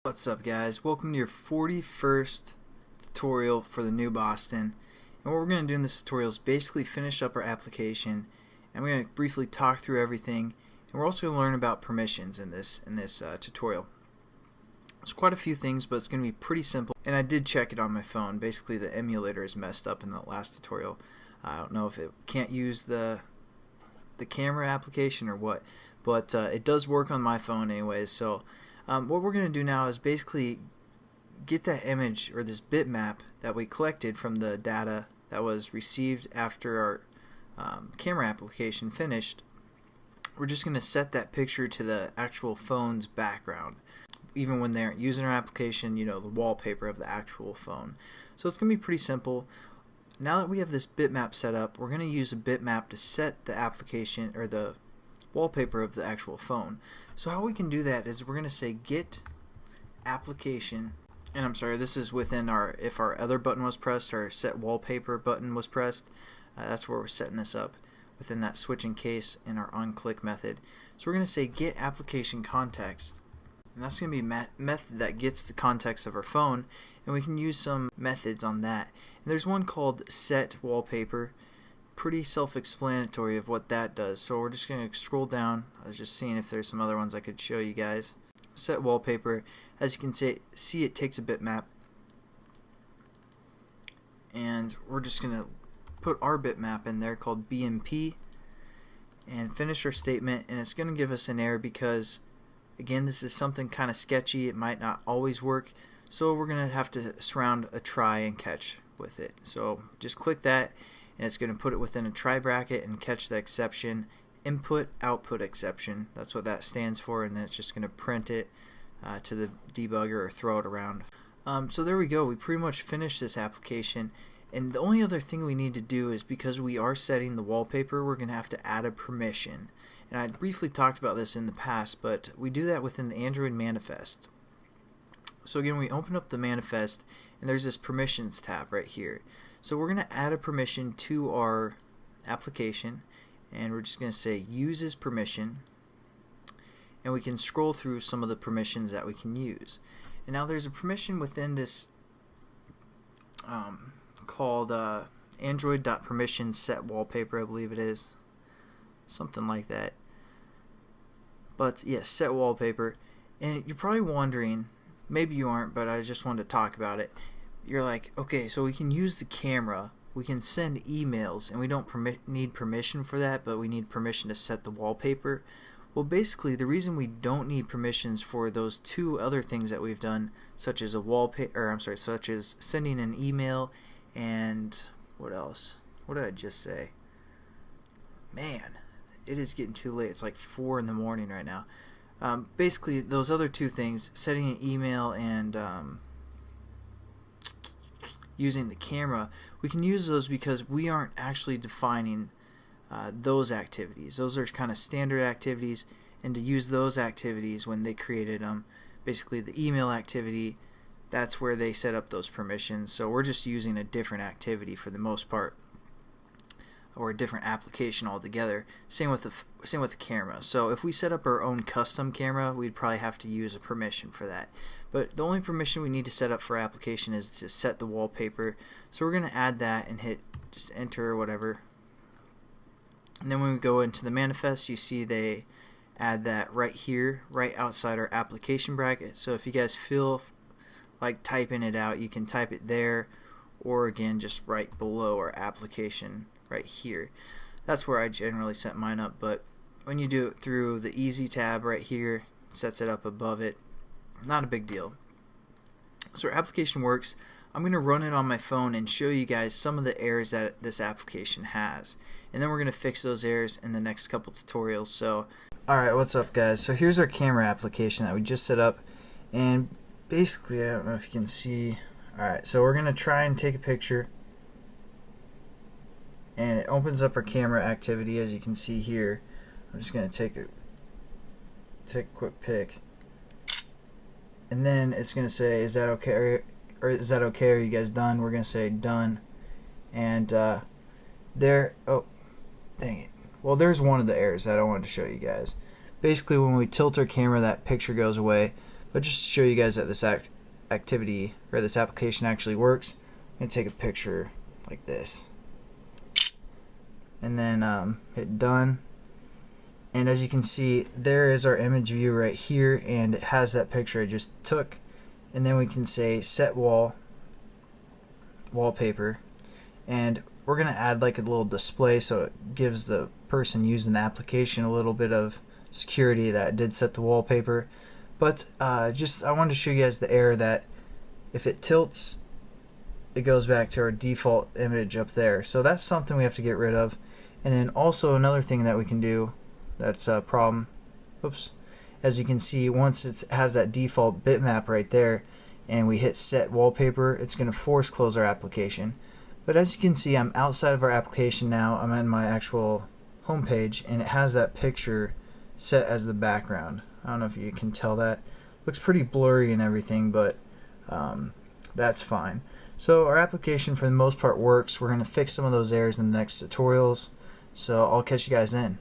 What's up, guys? Welcome to your 41st tutorial for the new Boston. And what we're going to do in this tutorial is basically finish up our application, and we're going to briefly talk through everything, and we're also going to learn about permissions in this tutorial. There's quite a few things, but it's going to be pretty simple, and I did check it on my phone. Basically the emulator is messed up in the last tutorial. I don't know if it can't use the camera application or what, but it does work on my phone anyways. So what we're going to do now is basically get that image or this bitmap that we collected from the data that was received after our camera application finished. We're just going to set that picture to the actual phone's background, even when they aren't using our application, you know, the wallpaper of the actual phone. So it's going to be pretty simple. Now that we have this bitmap set up, we're going to use a bitmap to set the application or the wallpaper of the actual phone. So how we can do that is we're going to say get application, and I'm sorry, this is within our, if our other button was pressed, our set wallpaper button was pressed, that's where we're setting this up within that switching case in our onClick method. So we're going to say get application context, and that's going to be a method that gets the context of our phone, and we can use some methods on that. And there's one called set wallpaper. Pretty self-explanatory of what that does. So we're just going to scroll down. I was just seeing if there's some other ones I could show you guys. Set wallpaper. As you can see, it takes a bitmap, and we're just going to put our bitmap in there called BMP and finish our statement. And it's going to give us an error because, again, this is something kind of sketchy. It might not always work, so we're going to have to surround a try and catch with it. So just click that, and it's going to put it within a try bracket and catch the exception, input output exception. That's what that stands for, and then it's just going to print it to the debugger or throw it around. So there we go. We pretty much finished this application, and the only other thing we need to do is, because we are setting the wallpaper, we're going to have to add a permission. And I briefly talked about this in the past, but we do that within the Android manifest. So again, we open up the manifest, and there's this permissions tab right here. So we're going to add a permission to our application, and we're just going to say uses permission, and we can scroll through some of the permissions that we can use. And now there's a permission within this called Android.permission set wallpaper, I believe it is, something like that. But yes, set wallpaper. And you're probably wondering, maybe you aren't, but I just wanted to talk about it. You're like, okay, so we can use the camera, we can send emails, and we don't need permission for that, but we need permission to set the wallpaper. Well, basically, the reason we don't need permissions for those two other things that we've done, such as a such as sending an email, and what else? What did I just say? Man, it is getting too late. It's like 4 in the morning right now. Basically, those other two things, setting an email and using the camera, we can use those because we aren't actually defining those activities. Those are kind of standard activities, and to use those activities when they created them, basically the email activity, that's where they set up those permissions. So we're just using a different activity for the most part, or a different application altogether. Same with the camera. So if we set up our own custom camera, we'd probably have to use a permission for that. But the only permission we need to set up for application is to set the wallpaper. So we're going to add that and hit just enter or whatever. And then when we go into the manifest, you see they add that right here, right outside our application bracket. So if you guys feel like typing it out, you can type it there, or again just right below our application right here. That's where I generally set mine up, but when you do it through the easy tab right here, it sets it up above it. Not a big deal. So our application works. I'm going to run it on my phone and show you guys some of the errors that this application has, and then we're going to fix those errors in the next couple tutorials. So alright, what's up, guys? So here's our camera application that we just set up, and basically, I don't know if you can see. Alright, so we're going to try and take a picture, and it opens up our camera activity, as you can see here. I'm just going to take a quick pic, and then it's going to say, is that okay, or is that okay, are you guys done? We're going to say done, and there, oh dang it, well, there's one of the errors that I wanted to show you guys. Basically, when we tilt our camera, that picture goes away, But just to show you guys that this activity or this application actually works, I'm going to take a picture like this and then hit done. And as you can see, there is our image view right here, and it has that picture I just took. And then we can say set wallpaper, and we're gonna add like a little display so it gives the person using the application a little bit of security that it did set the wallpaper. But I wanted to show you guys the error that if it tilts, it goes back to our default image up there. So that's something we have to get rid of. And then also another thing that we can do that's a problem, as you can see, once it has that default bitmap right there and we hit set wallpaper, it's going to force close our application. But as you can see, I'm outside of our application now. I'm in my actual home page, and it has that picture set as the background. I don't know if you can tell that. Looks pretty blurry and everything, but that's fine. So our application for the most part works. We're going to fix some of those errors in the next tutorials. So I'll catch you guys then.